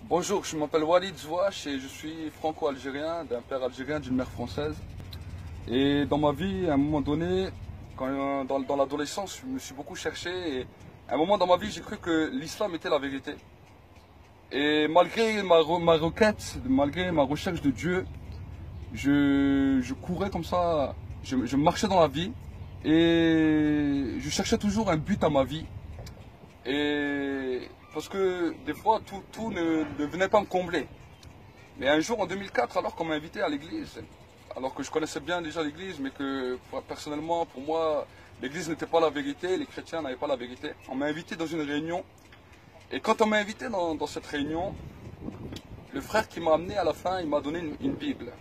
Bonjour, je m'appelle Walid Zouache et je suis franco-algérien, d'un père algérien, d'une mère française. Et dans ma vie, à un moment donné, dans l'adolescence, je me suis beaucoup cherché. Et à un moment dans ma vie, j'ai cru que l'islam était la vérité. Et malgré ma requête, malgré ma recherche de Dieu, je courais comme ça, je marchais dans la vie et je cherchais toujours un but à ma vie. Et parce que des fois, tout ne venait pas me combler. Mais un jour, en 2004, alors qu'on m'a invité à l'église, alors que je connaissais bien déjà l'église, mais que personnellement, pour moi, l'église n'était pas la vérité, les chrétiens n'avaient pas la vérité, on m'a invité dans une réunion. Et quand on m'a invité dans cette réunion, le frère qui m'a amené à la fin, il m'a donné une Bible.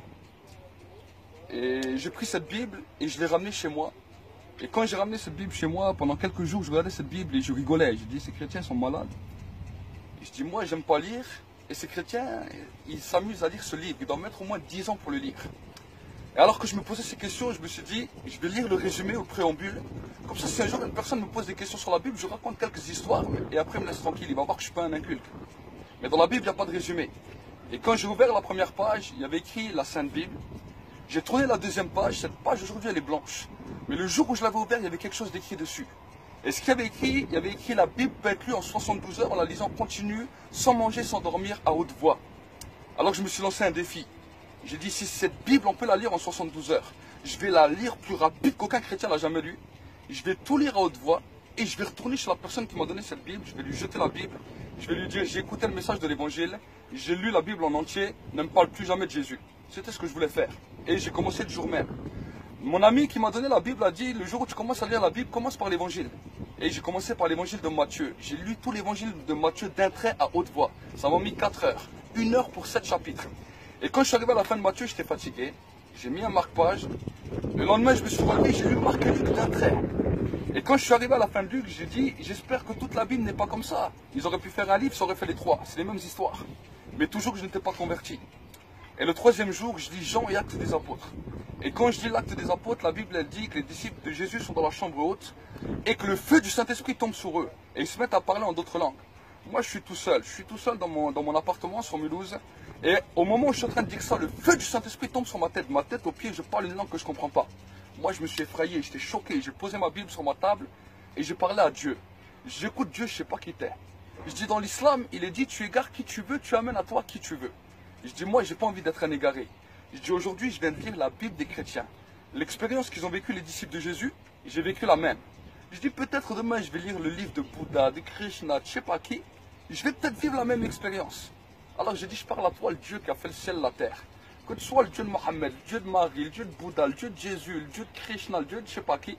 Et j'ai pris cette Bible et je l'ai ramenée chez moi. Et quand j'ai ramené cette Bible chez moi, pendant quelques jours, je regardais cette Bible et je rigolais. J'ai dit, ces chrétiens sont malades. Et je dis, moi, j'aime pas lire. Et ces chrétiens, ils s'amusent à lire ce livre. Ils doivent mettre au moins 10 ans pour le lire. Et alors que je me posais ces questions, je me suis dit, je vais lire le résumé au préambule. Comme ça, si un jour une personne me pose des questions sur la Bible, je raconte quelques histoires. Et après, il me laisse tranquille. Il va voir que je suis pas un inculte. Mais dans la Bible, il n'y a pas de résumé. Et quand j'ai ouvert la première page, il y avait écrit la Sainte Bible. J'ai tourné la deuxième page. Cette page, aujourd'hui, elle est blanche. Mais le jour où je l'avais ouvert, il y avait quelque chose d'écrit dessus. Et ce qu'il y avait écrit, il y avait écrit la Bible peut être lue en 72 heures en la lisant continue, sans manger, sans dormir, à haute voix. Alors je me suis lancé un défi. J'ai dit, si cette Bible, on peut la lire en 72 heures, je vais la lire plus rapide qu'aucun chrétien l'a jamais lu. Je vais tout lire à haute voix et je vais retourner chez la personne qui m'a donné cette Bible. Je vais lui jeter la Bible. Je vais lui dire, j'ai écouté le message de l'évangile, j'ai lu la Bible en entier, ne me parle plus jamais de Jésus. C'était ce que je voulais faire. Et j'ai commencé le jour même. Mon ami qui m'a donné la Bible a dit, le jour où tu commences à lire la Bible, commence par l'évangile. Et j'ai commencé par l'évangile de Matthieu. J'ai lu tout l'évangile de Matthieu d'un trait à haute voix. Ça m'a mis 4 heures. 1 heure pour 7 chapitres. Et quand je suis arrivé à la fin de Matthieu, j'étais fatigué. J'ai mis un marque-page. Le lendemain, je me suis relevé, j'ai lu Marc et Luc d'un trait. Et quand je suis arrivé à la fin de Luc, j'ai dit, j'espère que toute la Bible n'est pas comme ça. Ils auraient pu faire un livre, ça aurait fait les 3. C'est les mêmes histoires. Mais toujours que je n'étais pas converti. Et le troisième jour, je lis Jean et Actes des Apôtres. Et quand je lis l'Acte des Apôtres, la Bible elle dit que les disciples de Jésus sont dans la chambre haute et que le feu du Saint-Esprit tombe sur eux. Et ils se mettent à parler en d'autres langues. Moi, je suis tout seul. Je suis tout seul dans mon appartement sur Mulhouse. Et au moment où je suis en train de dire ça, le feu du Saint-Esprit tombe sur ma tête. Ma tête, au pied, je parle une langue que je ne comprends pas. Moi, je me suis effrayé, j'étais choqué. J'ai posé ma Bible sur ma table et j'ai parlé à Dieu. J'écoute Dieu, je ne sais pas qui t'es. Je dis, dans l'islam, il est dit, tu égares qui tu veux, tu amènes à toi qui tu veux. Je dis, moi, j'ai pas envie d'être un égaré. Je dis, aujourd'hui, je viens de lire la Bible des chrétiens. L'expérience qu'ils ont vécue les disciples de Jésus, j'ai vécu la même. Je dis, peut-être demain, je vais lire le livre de Bouddha, de Krishna, de je sais pas qui. Je vais peut-être vivre la même expérience. Alors j'ai dit, je parle à toi, le Dieu qui a fait le ciel et la terre. Que tu sois le Dieu de Mohammed, le Dieu de Marie, le Dieu de Bouddha, le Dieu de Jésus, le Dieu de Krishna, le Dieu de je sais pas qui.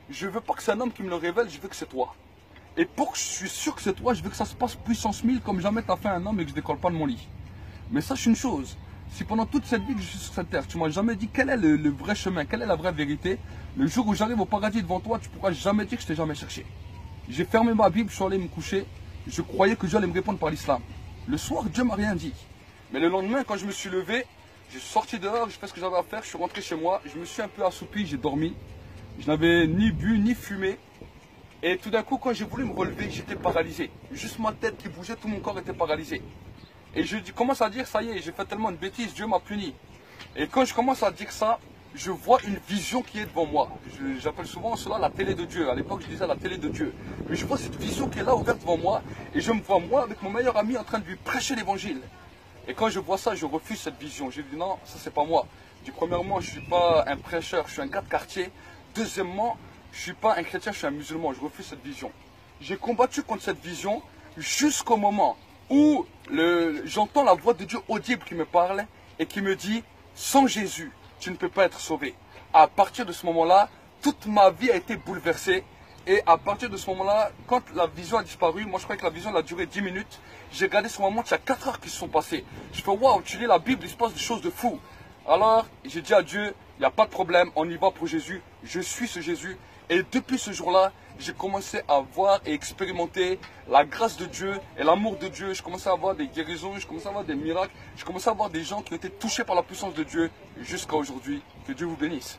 Je veux pas que c'est un homme qui me le révèle, je veux que c'est toi. Et pour que je suis sûr que c'est toi, je veux que ça se passe puissance 1000 comme jamais t'as fait un homme et que je décolle pas de mon lit. Mais sache une chose, si pendant toute cette vie que je suis sur cette terre, tu m'as jamais dit quel est le vrai chemin, quelle est la vraie vérité, le jour où j'arrive au paradis devant toi, tu pourras jamais dire que je t'ai jamais cherché. J'ai fermé ma Bible, je suis allé me coucher, je croyais que Dieu allait me répondre par l'islam. Le soir, Dieu m'a rien dit. Mais le lendemain, quand je me suis levé, j'ai sorti dehors, j'ai fait ce que j'avais à faire, je suis rentré chez moi, je me suis un peu assoupi, j'ai dormi. Je n'avais ni bu, ni fumé. Et tout d'un coup, quand j'ai voulu me relever, j'étais paralysé. Juste ma tête qui bougeait, tout mon corps était paralysé. Et je commence à dire, ça y est, j'ai fait tellement de bêtises, Dieu m'a puni. Et quand je commence à dire ça, je vois une vision qui est devant moi. J'appelle souvent cela la télé de Dieu. À l'époque, je disais la télé de Dieu. Mais je vois cette vision qui est là, ouverte devant moi. Et je me vois, moi, avec mon meilleur ami, en train de lui prêcher l'évangile. Et quand je vois ça, je refuse cette vision. Je dis, non, ça, c'est pas moi. Je dis, premièrement, je ne suis pas un prêcheur, je suis un gars de quartier. Deuxièmement, je ne suis pas un chrétien, je suis un musulman. Je refuse cette vision. J'ai combattu contre cette vision jusqu'au moment où j'entends la voix de Dieu audible qui me parle et qui me dit, sans Jésus, tu ne peux pas être sauvé. À partir de ce moment-là, toute ma vie a été bouleversée. Et à partir de ce moment-là, quand la vision a disparu, moi je croyais que la vision a duré 10 minutes, j'ai regardé ce moment, il y a 4 heures qui se sont passées. Je fais, waouh, tu lis la Bible, il se passe des choses de fou. Alors, j'ai dit à Dieu, il n'y a pas de problème, on y va pour Jésus, je suis ce Jésus. Et depuis ce jour-là, j'ai commencé à voir et expérimenter la grâce de Dieu et l'amour de Dieu. Je commençais à voir des guérisons, je commençais à voir des miracles, je commençais à voir des gens qui ont été touchés par la puissance de Dieu jusqu'à aujourd'hui. Que Dieu vous bénisse.